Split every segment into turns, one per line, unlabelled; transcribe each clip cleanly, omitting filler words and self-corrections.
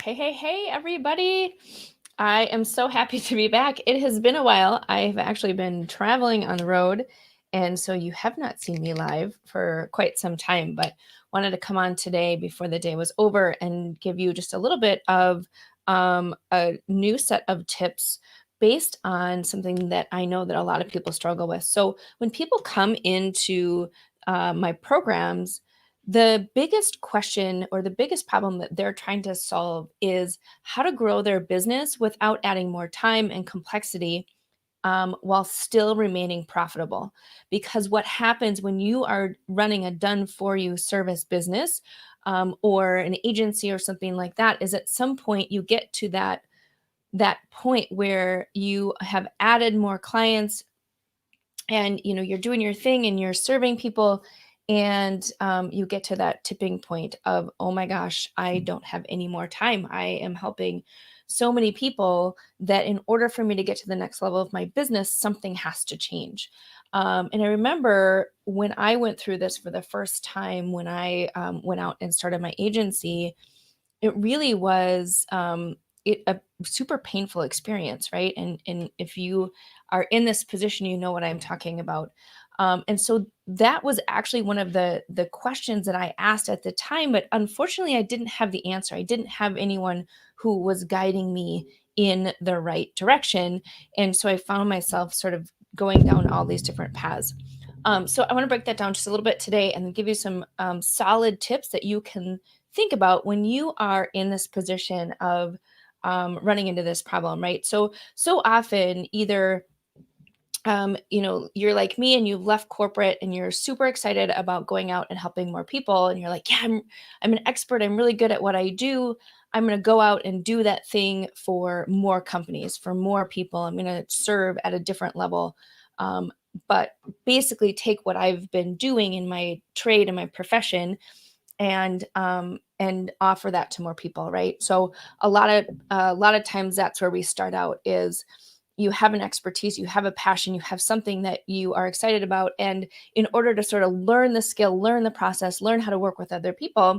Hey, hey, hey, everybody. I am so happy to be back. It has been a while. I've actually been traveling on the road, and so you have not seen me live for quite some time, but wanted to come on today before the day was over and give you just a little bit of a new set of tips based on something that I know that a lot of people struggle with. So when people come into my programs, the biggest question or the biggest problem that they're trying to solve is how to grow their business without adding more time and complexity while still remaining profitable. Because what happens when you are running a done for you service business or an agency or something like that is at some point you get to that point where you have added more clients and you're doing your thing and you're serving people, and you get to that tipping point of, oh my gosh, I don't have any more time. I am helping so many people that in order for me to get to the next level of my business, something has to change. And I remember when I went through this for the first time, when I went out and started my agency, it really was a super painful experience, right? And if you are in this position, you know what I'm talking about. And so that was actually one of the questions that I asked at the time, but unfortunately, I didn't have the answer. I didn't have anyone who was guiding me in the right direction, and so I found myself sort of going down all these different paths. So I want to break that down just a little bit today and give you some solid tips that you can think about when you are in this position of running into this problem, right? So often, either you're like me and you've left corporate and you're super excited about going out and helping more people, and you're like, yeah, I'm an expert. I'm really good at what I do. I'm going to go out and do that thing for more companies, for more people. I'm going to serve at a different level. But basically take what I've been doing in my trade and my profession and offer that to more people, right? So a lot of times that's where we start out is you have an expertise, you have a passion, you have something that you are excited about, and in order to sort of learn the skill, learn the process, learn how to work with other people,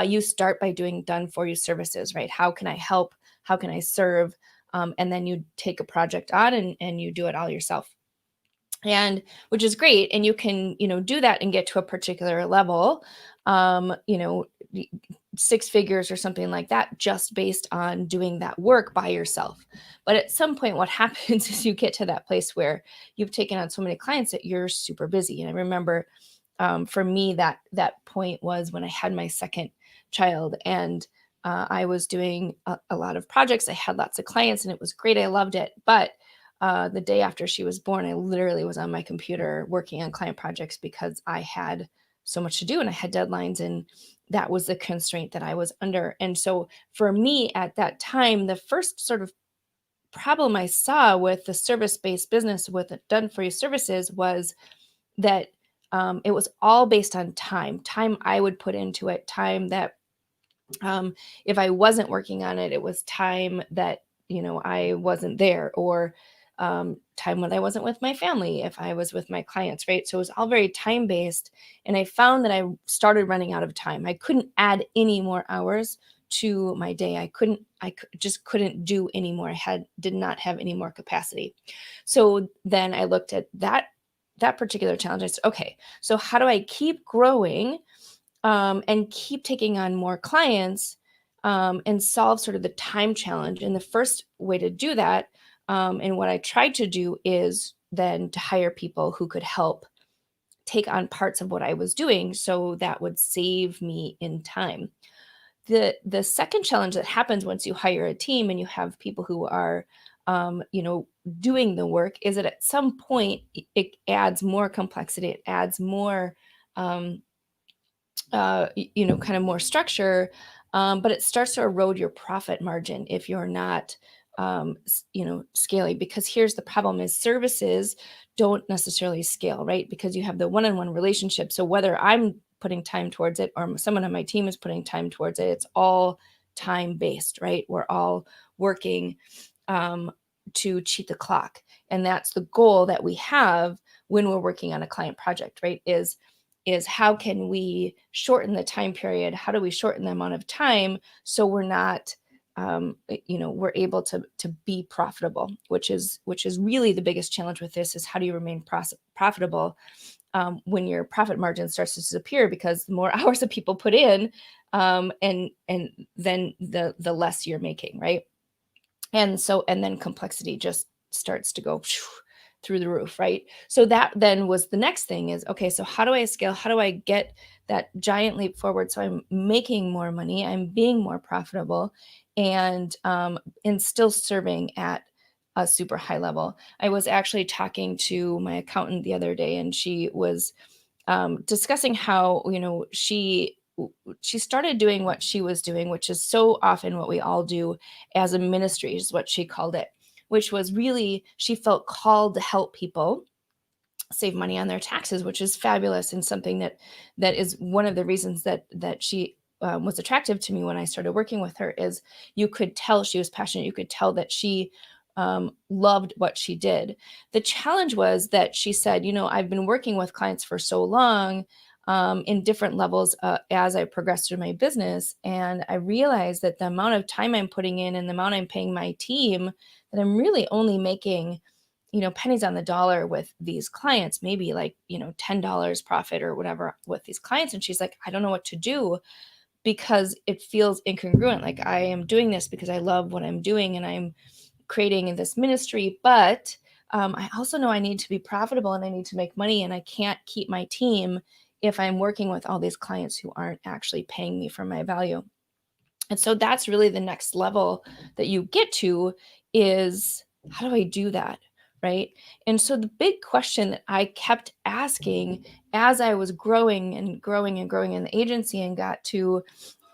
you start by doing done for you services, right? How can I help? How can I serve? And then you take a project on and you do it all yourself, and which is great, and you can do that and get to a particular level, um you know 6 figures or something like that, just based on doing that work by yourself. But at some point what happens is you get to that place where you've taken on so many clients that you're super busy. And I remember, for me, that point was when I had my second child, and I was doing a lot of projects. I had lots of clients and it was great, I loved it. But the day after she was born, I literally was on my computer working on client projects because I had so much to do and I had deadlines, and that was the constraint that I was under. And so for me at that time, the first sort of problem I saw with the service-based business with done for you services was that it was all based on time I would put into it, time that um, if I wasn't working on it, it was time that I wasn't there, or time when I wasn't with my family if I was with my clients, right? So it was all very time based, and I found that I started running out of time. I couldn't add any more hours to my day. Just couldn't do anymore. Did not have any more capacity. So then I looked at that particular challenge. I said, okay, so how do I keep growing and keep taking on more clients, and solve sort of the time challenge? And the first way to do that, and what I tried to do, is then to hire people who could help take on parts of what I was doing, so that would save me in time. The second challenge that happens once you hire a team and you have people who are doing the work is that at some point it adds more complexity, it adds more um, kind of more structure, but it starts to erode your profit margin if you're not, scaling. Because here's the problem: is services don't necessarily scale, right? Because you have the one-on-one relationship. So whether I'm putting time towards it or someone on my team is putting time towards it, it's all time based, right? We're all working um, to cheat the clock, and that's the goal that we have when we're working on a client project, right? Is is how can we shorten the time period? How do we shorten the amount of time so we're not, we're able to be profitable, which is really the biggest challenge with this, is how do you remain profitable when your profit margin starts to disappear, because the more hours that people put in, and then the less you're making, right? And then complexity just starts to go through the roof, right? So that then was the next thing, is, okay, so how do I scale? How do I get that giant leap forward so I'm making more money, I'm being more profitable, and still serving at a super high level? I was actually talking to my accountant the other day, and she was discussing how, she started doing what she was doing, which is so often what we all do as a ministry, is what she called it, which was really, she felt called to help people save money on their taxes, which is fabulous, and something that is one of the reasons that she was attractive to me when I started working with her. Is you could tell she was passionate. You could tell that she loved what she did. The challenge was that she said, I've been working with clients for so long, in different levels, as I progressed through my business, and I realized that the amount of time I'm putting in and the amount I'm paying my team, that I'm really only making pennies on the dollar with these clients, maybe like, $10 profit or whatever with these clients. And she's like, I don't know what to do, because it feels incongruent. Like, I am doing this because I love what I'm doing and I'm creating this ministry, but I also know I need to be profitable and I need to make money, and I can't keep my team if I'm working with all these clients who aren't actually paying me for my value. And so that's really the next level that you get to, is, how do I do that? Right. And so the big question that I kept asking as I was growing and growing and growing in the agency and got to,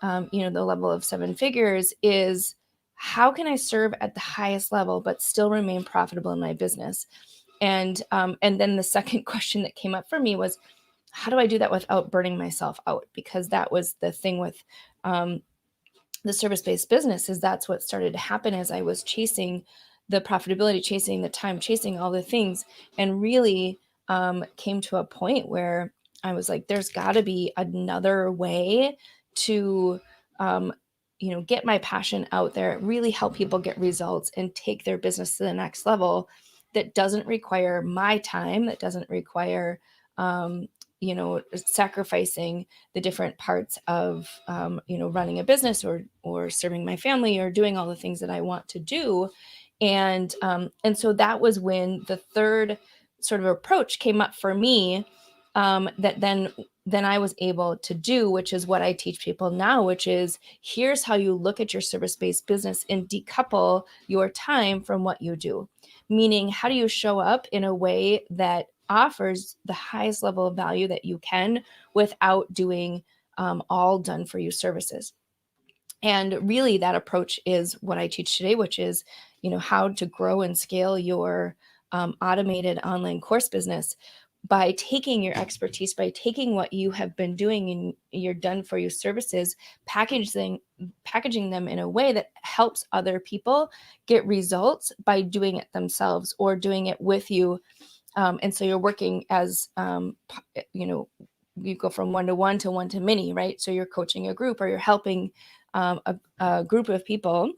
the level of 7 figures, is, how can I serve at the highest level but still remain profitable in my business? And then the second question that came up for me was, how do I do that without burning myself out? Because that was the thing with the service-based business, is that's what started to happen as I was chasing the profitability, chasing the time, chasing all the things, and really came to a point where I was like, there's got to be another way to get my passion out there, really help people get results and take their business to the next level, that doesn't require my time, that doesn't require sacrificing the different parts of running a business, or serving my family, or doing all the things that I want to do. And so that was when the third sort of approach came up for me, that then I was able to do, which is what I teach people now, which is, here's how you look at your service-based business and decouple your time from what you do. Meaning, how do you show up in a way that offers the highest level of value that you can, without doing all done for you services? And really, that approach is what I teach today, which is, how to grow and scale your automated online course business by taking your expertise, by taking what you have been doing in your done for you services, packaging them in a way that helps other people get results by doing it themselves or doing it with you. And so you're working as, you go from one to one to many, right? So you're coaching a group, or you're helping a group of people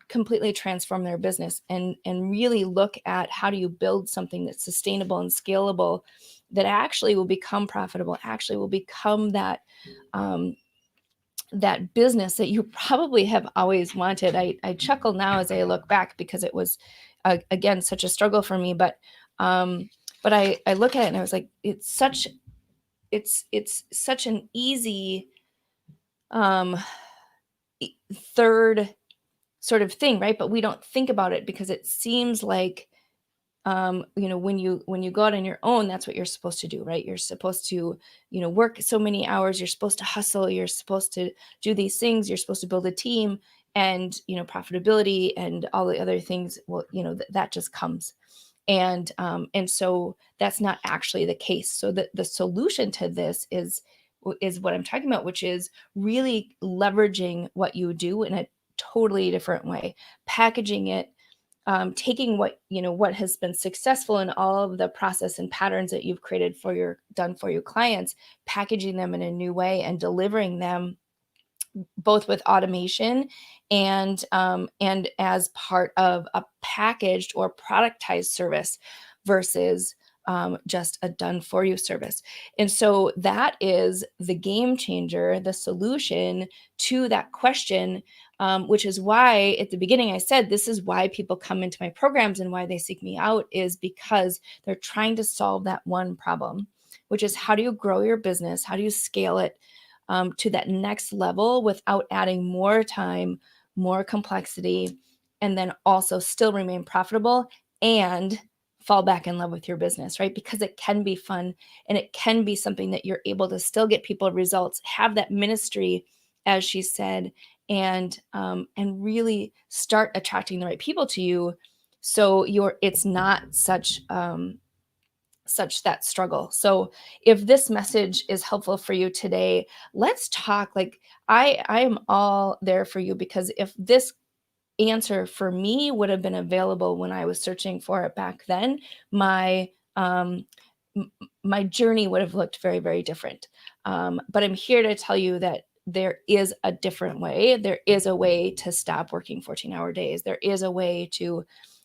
completely transform their business, and really look at, how do you build something that's sustainable and scalable, that actually will become profitable, actually will become that that business that you probably have always wanted. I chuckle now as I look back, because it was again such a struggle for me, but I look at it and I was like, it's such an easy um third sort of thing, right? But we don't think about it, because it seems like, when you go out on your own, that's what you're supposed to do, right? You're supposed to, work so many hours, you're supposed to hustle, you're supposed to do these things, you're supposed to build a team, and profitability and all the other things, well, that just comes. And so that's not actually the case. So the solution to this is what I'm talking about, which is really leveraging what you do in a totally different way, packaging it taking what has been successful in all of the process and patterns that you've created done for your clients, packaging them in a new way and delivering them both with automation and as part of a packaged or productized service versus just a done for you service. And so that is the game changer, the solution to that question, which is why at the beginning I said this is why people come into my programs and why they seek me out, is because they're trying to solve that one problem, which is how do you grow your business? How do you scale it to that next level without adding more time, more complexity, and then also still remain profitable and fall back in love with your business, right? Because it can be fun and it can be something that you're able to still get people results, have that ministry, as she said, and really start attracting the right people to you. So it's not such that struggle. So if this message is helpful for you today, let's talk. Like I am all there for you, because if this answer for me would have been available when I was searching for it back then, my my journey would have looked very, very different. But I'm here to tell you that there is a different way. There is a way to stop working 14-hour days. There is a way to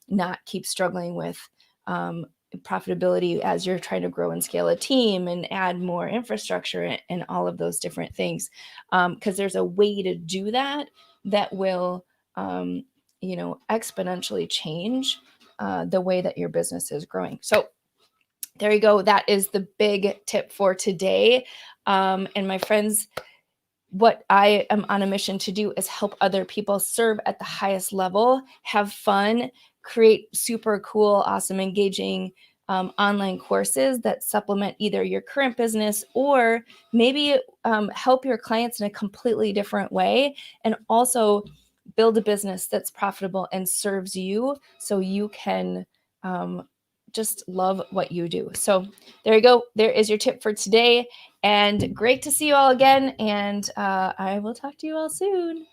not keep struggling with profitability as you're trying to grow and scale a team and add more infrastructure and all of those different things. Because there's a way to do that that will, exponentially change the way that your business is growing. So there you go. That is the big tip for today. And my friends, what I am on a mission to do is help other people serve at the highest level, have fun, create super cool, awesome, engaging online courses that supplement either your current business or maybe help your clients in a completely different way, and also build a business that's profitable and serves you so you can just love what you do. So there you go. There is your tip for today. And great to see you all again. And I will talk to you all soon.